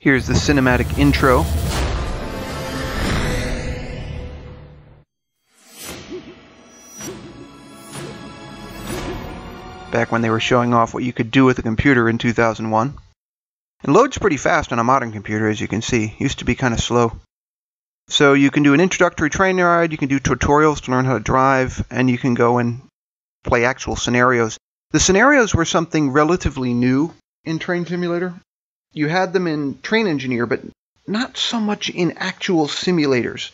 Here's the cinematic intro. Back when they were showing off what you could do with a computer in 2001. It loads pretty fast on a modern computer, as you can see. It used to be kind of slow. So you can do an introductory train ride, you can do tutorials to learn how to drive, and you can go and play actual scenarios. The scenarios were something relatively new in Train Simulator. You had them in Train Engineer, but not so much in actual simulators.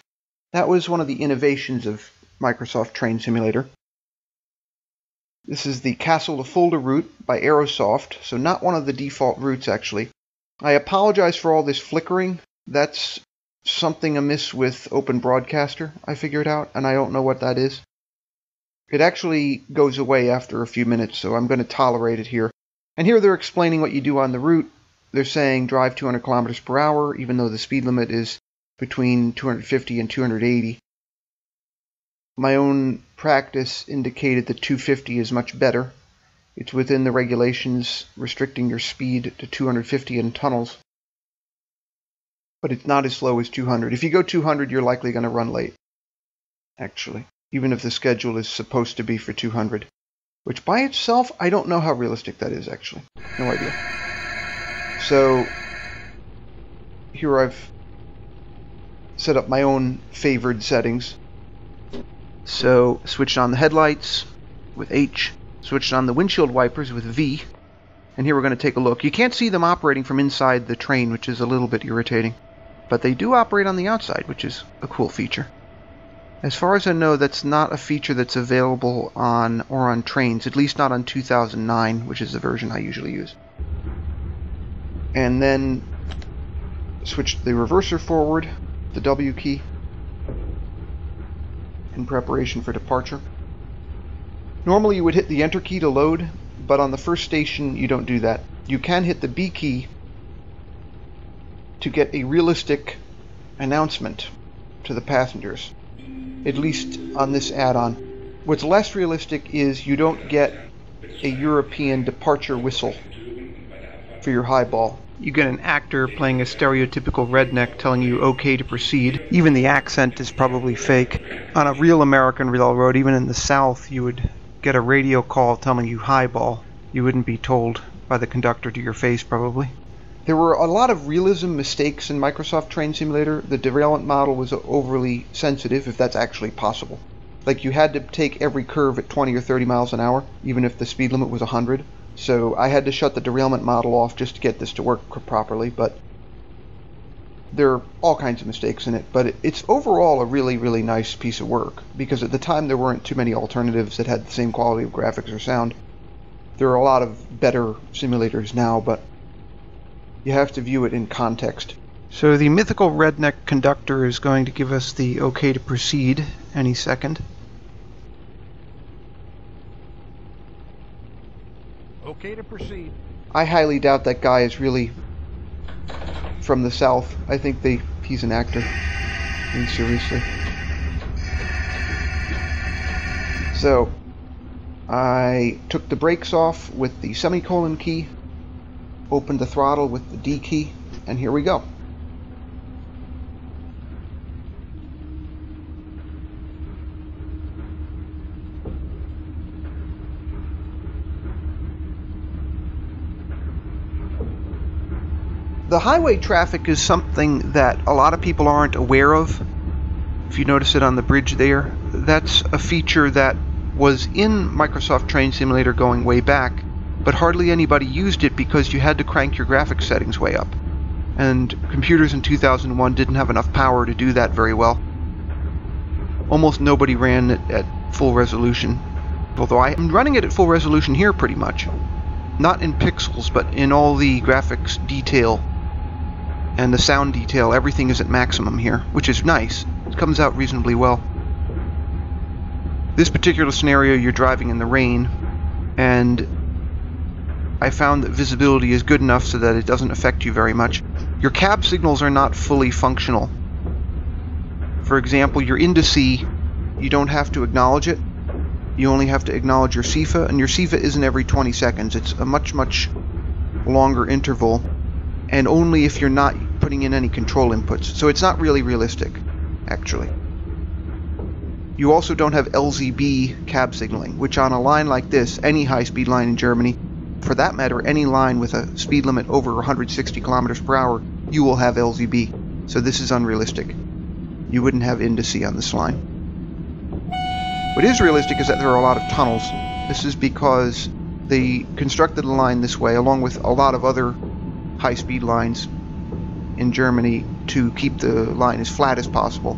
That was one of the innovations of Microsoft Train Simulator. This is the Kassel-Fulda route by Aerosoft, so not one of the default routes actually. I apologize for all this flickering. That's something amiss with Open Broadcaster, I figured out, and I don't know what that is. It actually goes away after a few minutes, so I'm going to tolerate it here. And here they're explaining what you do on the route. They're saying drive 200 kilometers per hour, even though the speed limit is between 250 and 280. My own practice indicated that 250 is much better. It's within the regulations restricting your speed to 250 in tunnels. But it's not as slow as 200. If you go 200, you're likely going to run late, actually, even if the schedule is supposed to be for 200. Which by itself, I don't know how realistic that is, actually. No idea. So, here I've set up my own favored settings. So, switched on the headlights with H, switched on the windshield wipers with V, and here we're going to take a look. You can't see them operating from inside the train, which is a little bit irritating. But they do operate on the outside, which is a cool feature. As far as I know, that's not a feature that's available on trains, at least not on 2009, which is the version I usually use. And then switch the reverser forward, the W key, in preparation for departure. Normally you would hit the Enter key to load, but on the first station you don't do that. You can hit the B key to get a realistic announcement to the passengers, at least on this add-on. What's less realistic is you don't get a European departure whistle for your highball. You get an actor playing a stereotypical redneck telling you okay to proceed. Even the accent is probably fake. On a real American railroad, even in the South, you would get a radio call telling you highball. You wouldn't be told by the conductor to your face, probably. There were a lot of realism mistakes in Microsoft Train Simulator. The derailment model was overly sensitive, if that's actually possible. Like, you had to take every curve at 20 or 30 miles an hour, even if the speed limit was 100. So I had to shut the derailment model off just to get this to work properly, but there are all kinds of mistakes in it. But it's overall a really, really nice piece of work, because at the time there weren't too many alternatives that had the same quality of graphics or sound. There are a lot of better simulators now, but you have to view it in context. So the mythical redneck conductor is going to give us the okay to proceed any second. Okay to proceed. I highly doubt that guy is really from the South. I think he's an actor. I mean, seriously. So, I took the brakes off with the semicolon key, opened the throttle with the D key, and here we go. The highway traffic is something that a lot of people aren't aware of. If you notice it on the bridge there, that's a feature that was in Microsoft Train Simulator going way back, but hardly anybody used it because you had to crank your graphics settings way up. And computers in 2001 didn't have enough power to do that very well. Almost nobody ran it at full resolution, although I am running it at full resolution here pretty much. Not in pixels, but in all the graphics detail and the sound detail. Everything is at maximum here, which is nice. It comes out reasonably well. This particular scenario, you're driving in the rain, and I found that visibility is good enough so that it doesn't affect you very much. Your cab signals are not fully functional. For example, your indice, you don't have to acknowledge it. You only have to acknowledge your CIFA, and your CIFA isn't every 20 seconds. It's a much, much longer interval. and only if you're not putting in any control inputs. So it's not really realistic, actually. You also don't have LZB cab signaling, which on a line like this, any high-speed line in Germany, for that matter, any line with a speed limit over 160 kilometers per hour, you will have LZB. So this is unrealistic. You wouldn't have Intercity on this line. What is realistic is that there are a lot of tunnels. This is because they constructed a line this way, along with a lot of other high-speed lines in Germany, to keep the line as flat as possible.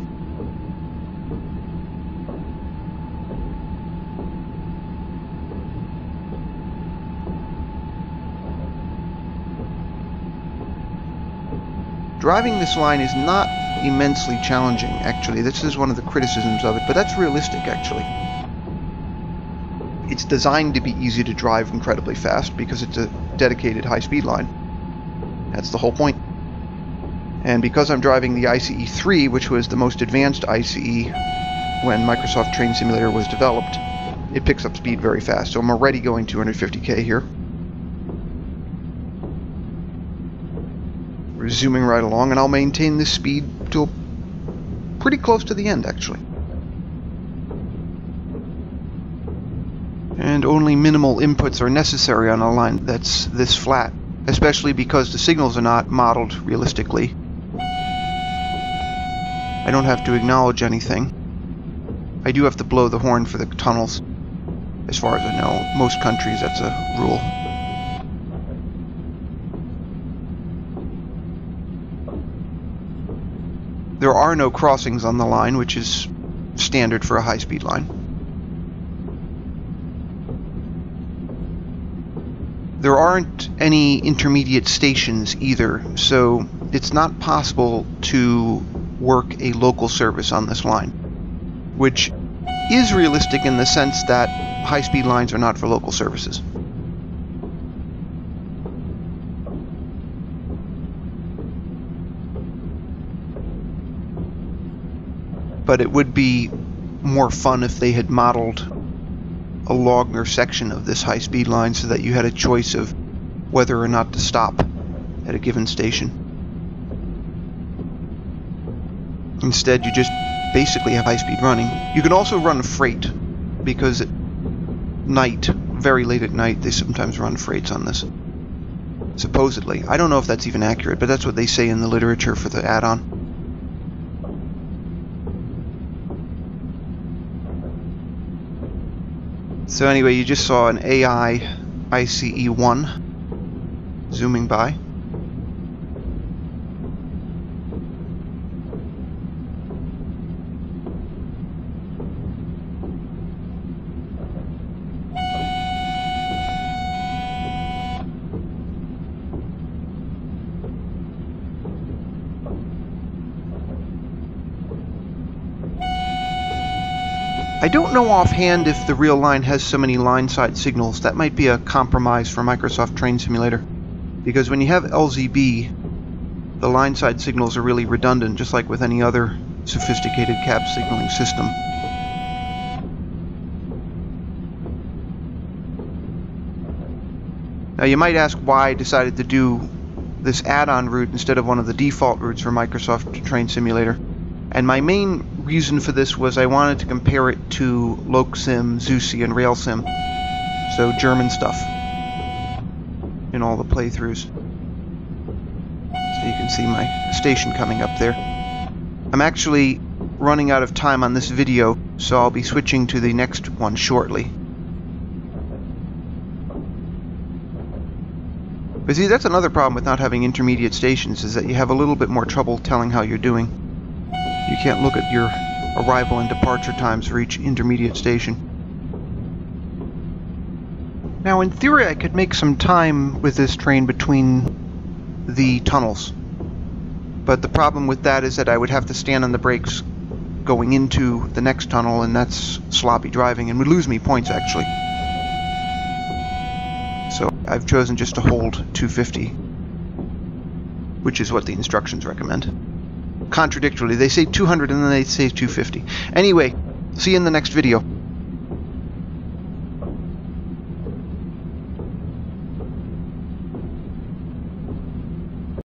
Driving this line is not immensely challenging, actually. This is one of the criticisms of it, but that's realistic, actually. It's designed to be easy to drive incredibly fast because it's a dedicated high-speed line. That's the whole point. And because I'm driving the ICE-3, which was the most advanced ICE when Microsoft Train Simulator was developed, it picks up speed very fast. So I'm already going 250k here. We're zooming right along, and I'll maintain this speed till pretty close to the end, actually. And only minimal inputs are necessary on a line that's this flat, especially because the signals are not modeled realistically. I don't have to acknowledge anything. I do have to blow the horn for the tunnels. As far as I know, most countries that's a rule. There are no crossings on the line, which is standard for a high-speed line. There aren't any intermediate stations either, so it's not possible to work a local service on this line, which is realistic in the sense that high-speed lines are not for local services. But it would be more fun if they had modeled a longer section of this high-speed line so that you had a choice of whether or not to stop at a given station. Instead, you just basically have high-speed running. You can also run freight, because at night, very late at night, they sometimes run freights on this. Supposedly. I don't know if that's even accurate, but that's what they say in the literature for the add-on. So anyway, you just saw an AI ICE-1 zooming by. I don't know offhand if the real line has so many line-side signals. That might be a compromise for Microsoft Train Simulator. Because when you have LZB, the line-side signals are really redundant, just like with any other sophisticated cab signaling system. Now you might ask why I decided to do this add-on route instead of one of the default routes for Microsoft Train Simulator. And my main reason for this was I wanted to compare it to LokSim, Zusi, and RailSim. So German stuff in all the playthroughs. So you can see my station coming up there. I'm actually running out of time on this video, so I'll be switching to the next one shortly. But see, that's another problem with not having intermediate stations, is that you have a little bit more trouble telling how you're doing. You can't look at your arrival and departure times for each intermediate station. Now, in theory, I could make some time with this train between the tunnels. But the problem with that is that I would have to stand on the brakes going into the next tunnel, and that's sloppy driving and would lose me points, actually. So I've chosen just to hold 250, which is what the instructions recommend. Contradictorily, they say 200 and then they say 250. Anyway, see you in the next video.